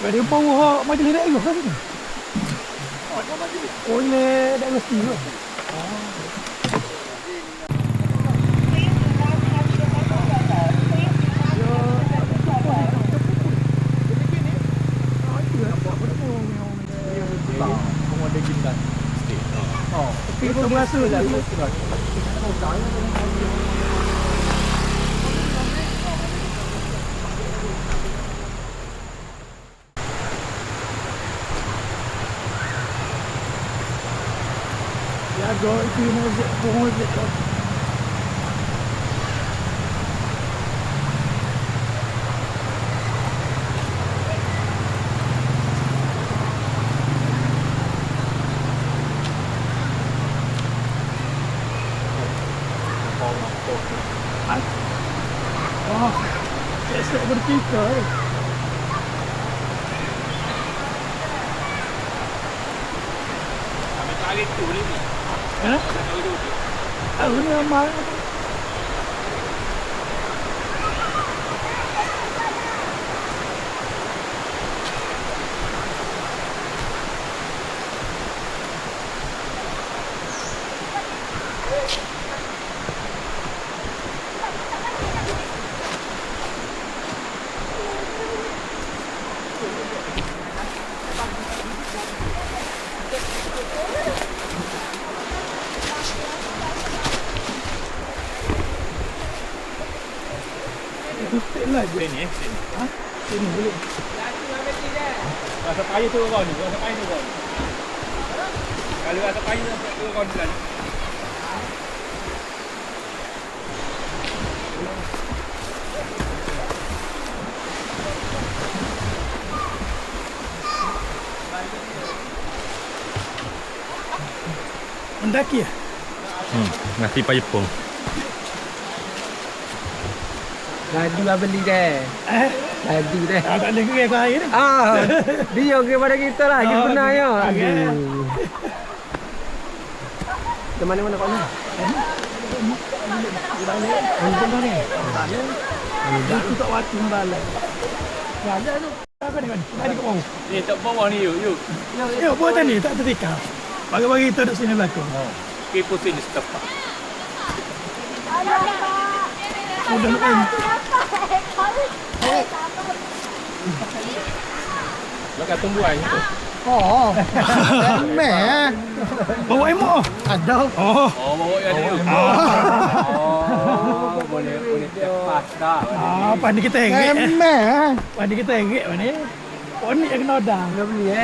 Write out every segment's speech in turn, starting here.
Dia bawa majlis daerah kan ni. Oh, ini daerah sini. Itu berasa lah. Ya, go itu mozek, mozek. Oh, esok berkita. Ambil tarik tu boleh ni. Hah? Aku ni amal. Lah Boleh ni sini. ha? Sini boleh. Rasa payah tu kau ni, rasa payah tu kau. Kalau rasa payah tu kau ni lah. Mendaki ya? Nasi payepong. Ladu lah beli dah. Ladu dah. Tak ada kira ke air ni. Dia kepada kita lah. Kita benar ya. okey. Aduh. Ke mana-mana kau ni? Handphone kau ni. Itu tak waktu balik. Ya, ada tu. Apa ni kan? Tadi kat bawah. Ni tak bawah ni yuk. Ya, buat tadi tak tertika. Bagi-bagi kita duduk sini belakang. Okey pusing ni setepak. Udah lupain. Lekat tumbuhan tu. Oh. Meh. Bawa emok. Ada. Oh. Oh bawa yang ni. Oh boleh tepas dah. Apa ni kita heret? Meh. Apa ni kita heret ni? Oh ni yang kena odang. Dah beli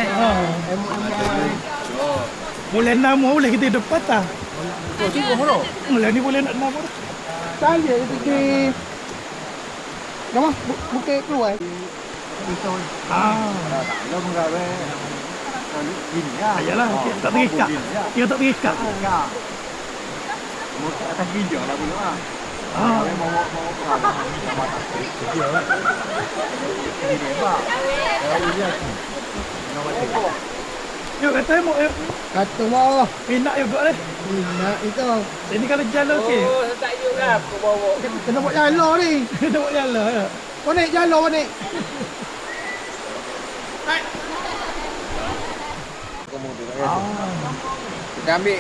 Boleh nama boleh kita hidup patah. Cikgu mana? Mula ni boleh nak nama. Saya itu di nama bukit keluar. Dalam gawe. Ayalah, tak terikat. Dia tak terikat. Motor atas gija lah dulu ah. Mau perang sama tak. Dia lah. Ini apa? Yuk kata emok yuk. Kata mau. Pinak juga deh. Nak itu. Sini kalau jalan okey. Oh, tak yuk lah aku bawa. Kena buat jalan ni. Kita buat jalan ya. Kau naik jalan kau naik. Kita ambil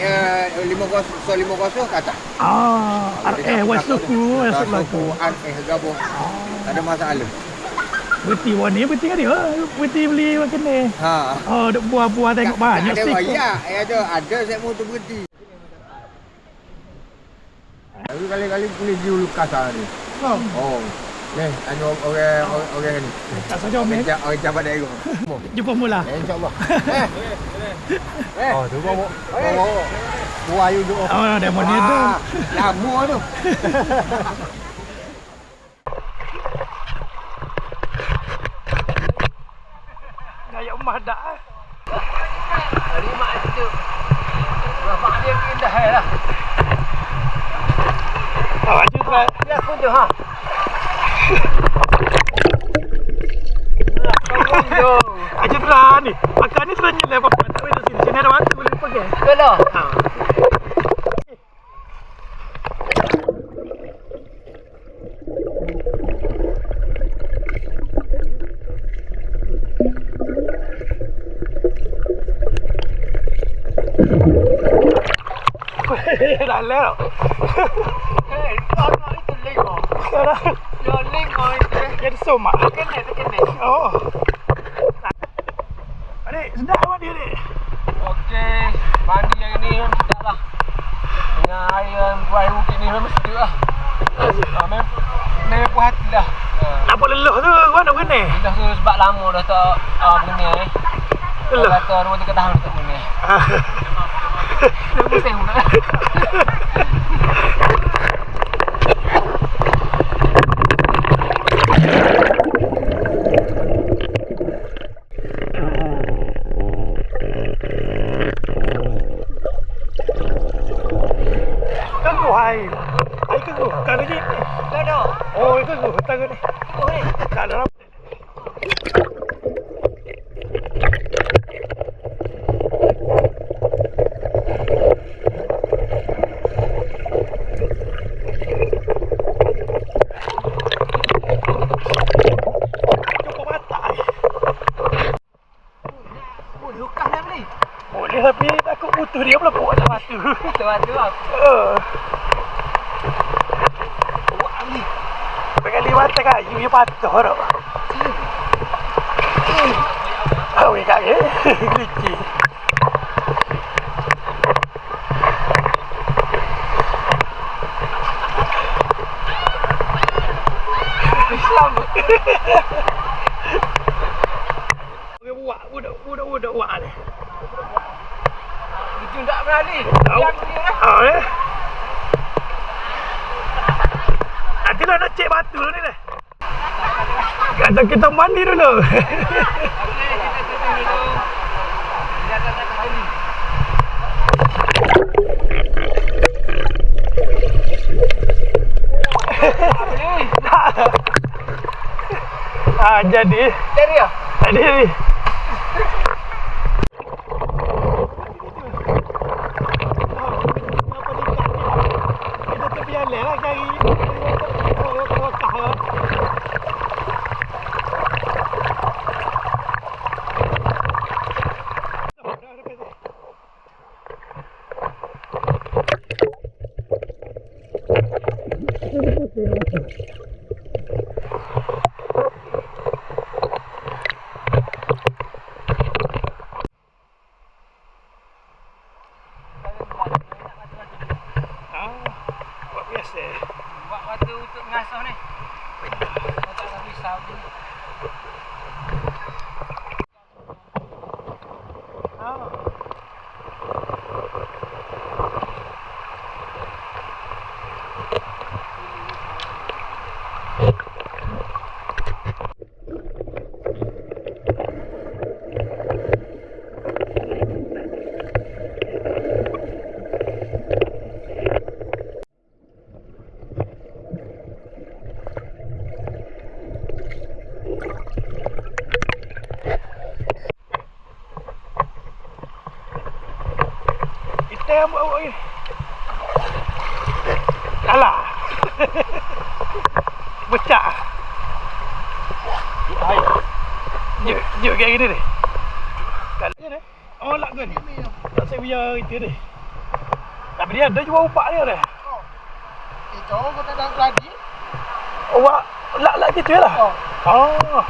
550 ke atas. Wasuku, wasuk laku. Gabung. Tak ada masalah. Beti warna beti kan dia. Beti beli makan ni. Duk buah-buah tengok banyak Ada stik. banyak. Ada saya motor berhenti. Kali-kali boleh jual lukas ni. Oh. Ni, tanya orang ni. Tak saja Omel. Orang jabat daerah. Jumpa mula. InsyaAllah. Tu bawa. Buah you duk. Oh, demo ni tu. Lama tu. Kayak emas dak. Dari mak situ. Bapak dia pindah lah. Awak juga. Ya aku tu ha. Aja terang ni. Makan ni terang nyelai apa-apa. Tak boleh sini. Sini ada waktu boleh pergi. Betul. Dahแล้ว Hei, ono itu lingo. Dah. Yo lingo itu. Jadi somak. Kene. Oh. Adik, sedap mandi adik. Okey, mandi yang ini memang sedap lah. Dengan air yang buai bukit ni memang sejuk lah. Memang puas hati lah. Nampak leluh tu, mana kena? Dah tu sebab lama dah tak mengenai. Leluh. Kata 2-3 tahun tak mengenai. Dah pusing pula. Hai ke gua? Kalau ni. Dah. Oh, itu gua tahu ni. Tak ada. Lukas dah beli. Boleh tapi takut putus dia pula buat batu. Batu apa? Buat beli. Sekali mata kayu dia patah dah. Oh, ini kaki. Licin. Islam. Dia buat budak buat ni. Itu tak berani. Tahu. Yang ni lah. Nanti lah nak cek batu ni dah. Kata kita mandi dulu. Okey, kita tutup dulu. Dia akan kembali. Jadi. Jadi ya? Jadi. Kita terbiar lah cari. Buat biasa. Buat batu untuk mengasuh ni. Tak nak risau ni. Kita yang buat ni. Kalah. Pecah. Juk kayak gini deh. Kalah ni. Oh lak ke ni. Tak saya biar itu deh. Tapi dia ada jual upak dia dah. Itu kau tak nak lagi. Oh lak gitu lah. Oh.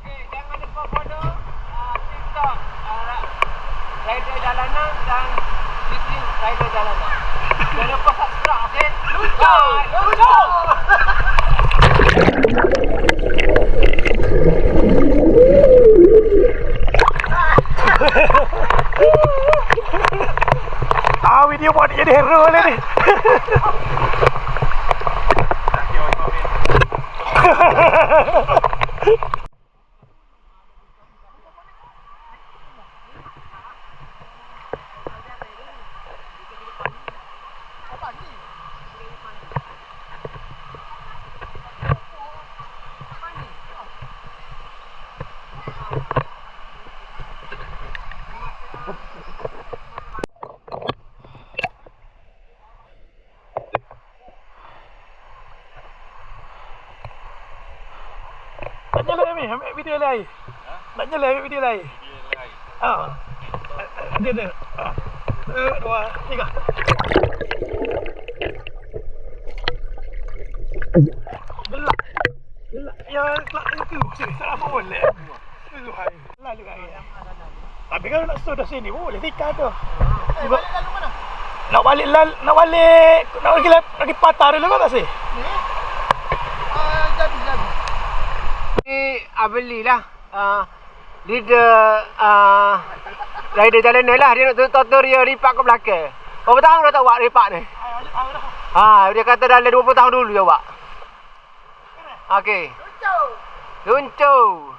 Jangan lupa follow TikTok Rider Jalanan dan YouTube Rider Jalanan. Jangan lupa subscribe, okey? Lucu! boleh ni. Nak nyala ni, ambil video lain. Nak nyala ambil video lain. Ada. 1, 2, 3. Gelak. Ya, gelak itu. Tak apa boleh. Itu hai. Lalu hari. Tapi kalau nak sudah sini boleh tikar tu. Balik lalu mana? Nak balik lagi patah dulu kan tak sih? Jadi. Ni belilah leader rider jalan ni lah. Dia nak tutur dia ripak ke belakang. Berapa tahun dah tak buat ripak ni? Dia kata dalam 20 tahun dulu dia buat. Okey. Luncur.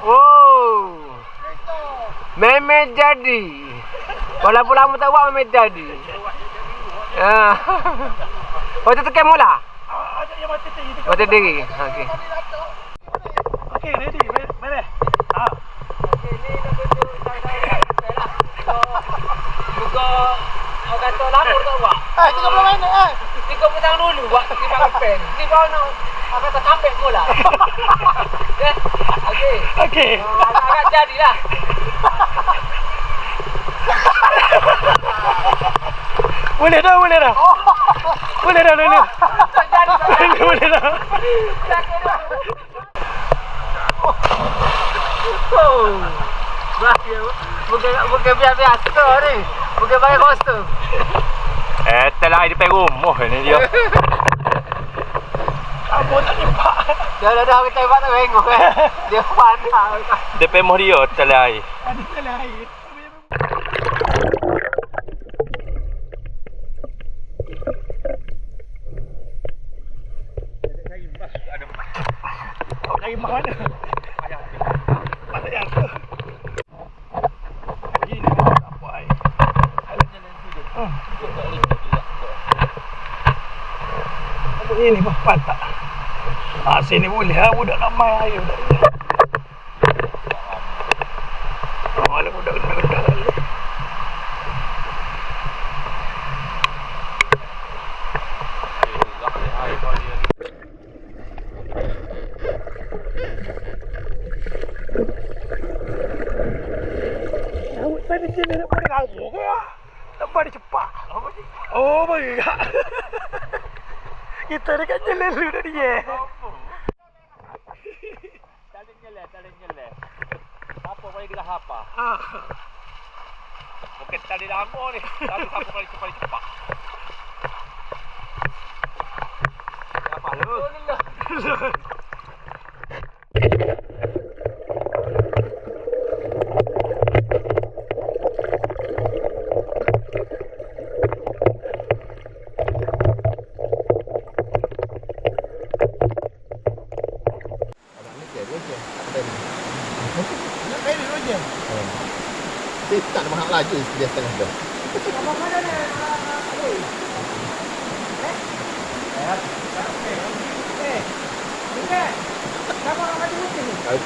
Oh. Memang jadi. Walaupun lama tak buat memang jadi. Waktu tekan mula? Ada yang mati tinggi. Mati tinggi. Okey. Okey, ready. Boleh. Okey, ni nak tunjuk saya lah. Buka orang kata lama tak buat. 30 minit 30 tahun dulu buat tiba pen. Ni baru nak orang kata comeback mula. Okey. Okey. Agak jadilah. Boleh dah. Boleh dah. Boleh dah. Bukan biasa ni. Bukan pakai kostum. Telah di rumah ni dia. Apa tak nampak? Dah kita buat tak tengok Dia pandang. DP moh dia telah. Ada salah air. Cari mana? Mana yang tu? Ini apa air? Ini bapak tak? Sini boleh lah, budak nak main air budak ni. Malah budak kena-kena ni. Awak tadi sini nak balik lama ke? Nak balik cepat? Oh, bagi kak. Kita dekat jalan dulu dah dia. Tak nyeleh. Apa paling gelah apa? Bukan tadi lama ni. Tapi siapa paling cepat? Siapa lu? Dia tak mahal laju dia setengah tu. Kalau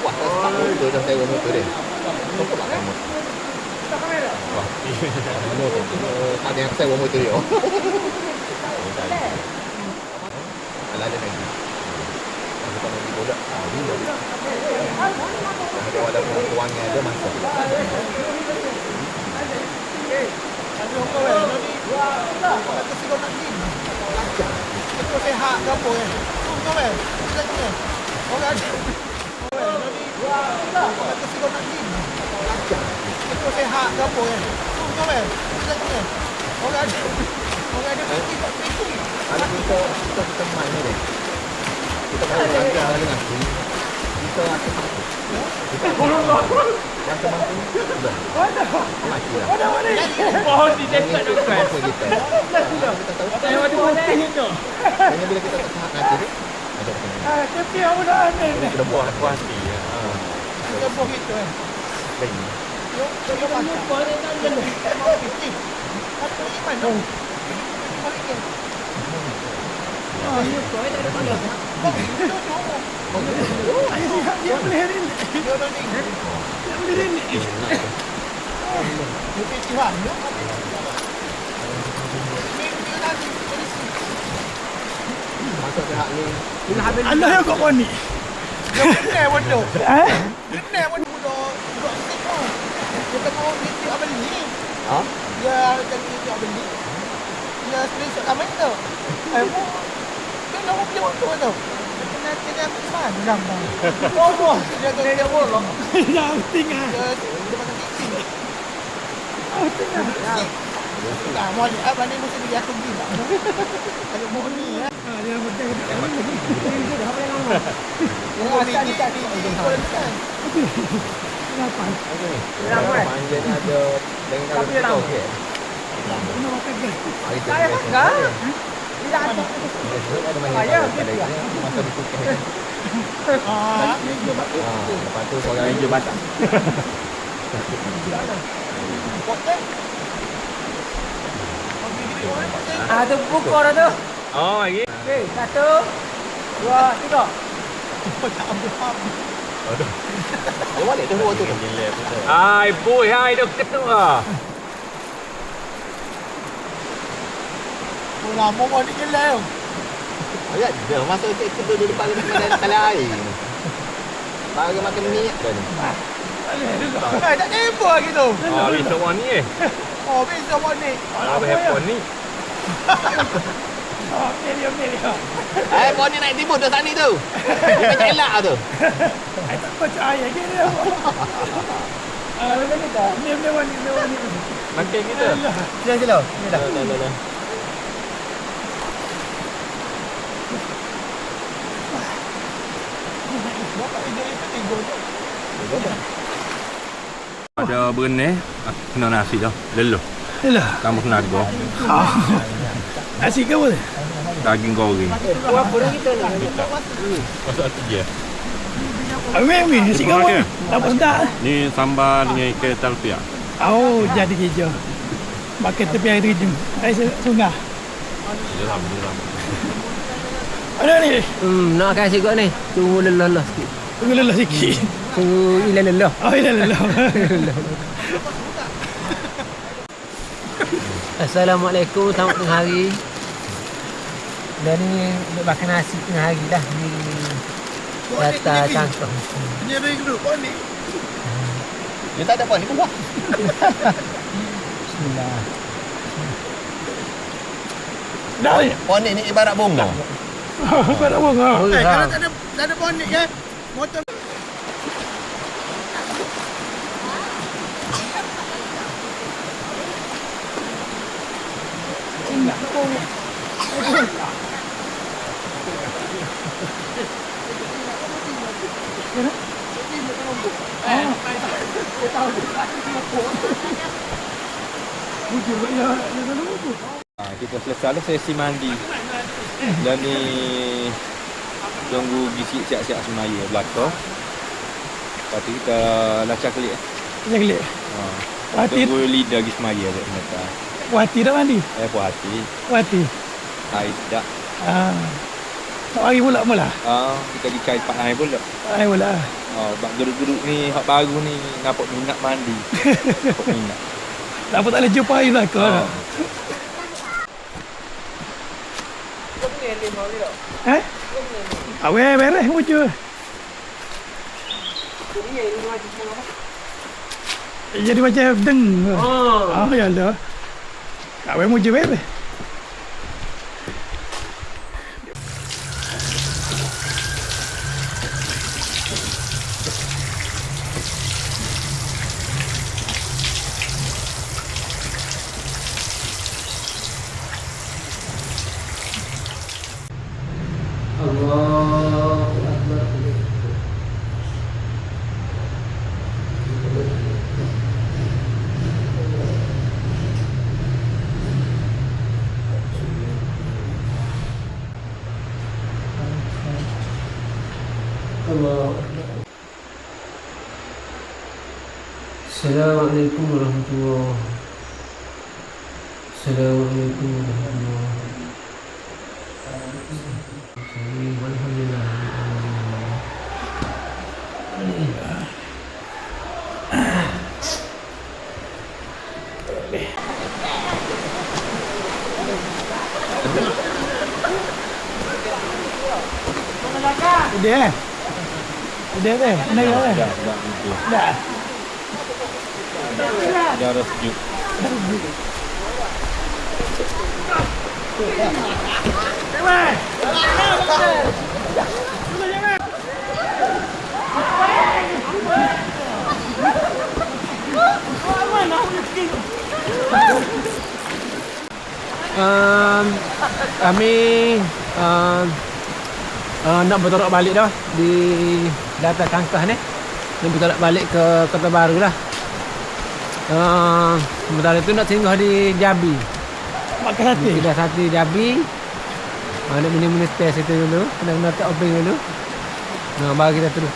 puas tak start motor dah sewa motor dia. Kau tak sama. Tak kamera. Wah. Ada yang sewa motor dia. Alah ada lagi. Kita mau dibodak. Dia ada wangi ada masuk. Ada orang kau kata si kau nak pergi. Kau sehat ke apa kan? Kau kan? Orang ada. Kau kata si kau nak pergi. Kau sehat ke apa kan? Kau kan? Orang ada. Orang ada pergi. Ada kita main ni deh. Kita main dengan sini. kita mati lah. Pohon di dekat tu kan. Apa kita? Kita tahu. Hanya bila kita tak tahap nanti tu. Ada apa? Tapi apa dah aneh ni? Kita buat hati. Kita buat gitu kan. Baik. Dia boleh hari ni. Dia boleh ni. Masuk pihak ni. Allah yang kau ni. Dia kenal bodoh. Eh? Kenal bodoh budak sik tu. Dia tak mau dia beli. Ha? Dia tadi dia beli. Dia screenshot kamera tu. Aku dia nak beli waktu tu. Dia kena ambil mana gambar. Oh, dia bodoh. Yang tinggal. Dia makan kicing. Oh, tinggal. Tak mau dia apa ni mesti dia aku pergi tak. Kalau mau ni ya. Dia betul. Oh, asal dia tak Kenapa? Manja ni ada dengan kalau kita okey. Kena makan ke? Saya enggak. Tidak ada. Saya masa ditukar. Lepas tu seorang hijau basah. tu pukul dah tu. Oh, lagi. Okey, 1 2 3. Tak ambil. Dia balik tu tu. Ai, boy, hai dah ketuk ah. Lama mau ni gelap. Ayat dia masuk kita duduk depan dalam air. Bagi makan minyak kan. Tak tempoh lagi tu. Ah, besok warna ni. Oh, besok mau ni. Ah, handphone ni. Oh, dia. Pohon ni naik timbul dah sana tu. Dia macam elak tu. Saya tak percaya ke dia. Ni mewah ni. Makan kita. Sila. Ni dah. Dah. Ada berenang, kena nasi dah. Leluh. Yalah. Tambah tenaga. Nasi ke boleh? Daging goreng. Masuk tiga. Awak nasi ke boleh? Tak sedap. Ni sambal dengan ikan talpia. Oh, jadi hijau. Makan tepi air terjun. Air sungai. Alhamdulillah. Ada ni. Nak kasih kau ni. Tunggu lelah sikit. Tunggu lelah sikit. Tunggu lelah. Oh, lelah. Assalamualaikum, selamat tengah hari. Dan ni makan nasi tengah hari dah di Data Cangkang. Dia bagi duduk pon ni. Dia tak ada pohon ni buah. Bismillah. Dah ni. Pohon ni ibarat bunga. Pada bunga. Kalau tak ada pon ni kan. Motor Kita selesai dah sesi mandi. Dan ni tunggu gisi siap-siap semaya belakang. Lepas tu kita lacak kelik. Jangan kelik. Wati, Tunggu lidah pergi semaya je mereka. wati dah mandi. Puas hati. Wati. Air tak. Tak hari pula mula. Kita pergi cari pak air pula. Air pula. Bak geruk-geruk ni hak baru ni nampak minat mandi. Nampak minat. Tak boleh jumpa air belakang. Awak beres muncul. Jadi macam deng. Ya Allah. Awak muncul beres. Assalamualaikum warahmatullahi wabarakatuh. Assalamualaikum warahmatullahi wabarakatuh. Alhamdulillah. Udah. Udah deh. Naik dah. Dah. Dah dah sejuk. Kami nak bertolak balik dah di atas Kangkah ni. Nak bertolak balik ke Kota Baru lah. Sementara itu nak singgah di Jabi. Makan sate. Kita sate Jabi. Nak mini-mini test itu dulu. Kena tak open dulu. Baru kita terus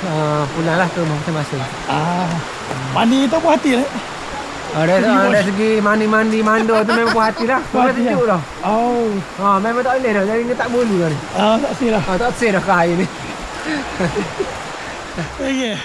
pulang lah ke rumah masing-masing. Mandi tu puas hati lah. Dari segi mandi-mandi mando tu memang puas hati lah. Memang sejuk dah. Oh. Memang tak boleh dah. Jadi ni tak bulu dah ni. Tak sih lah. Tak sih dah ke air ni. Okay.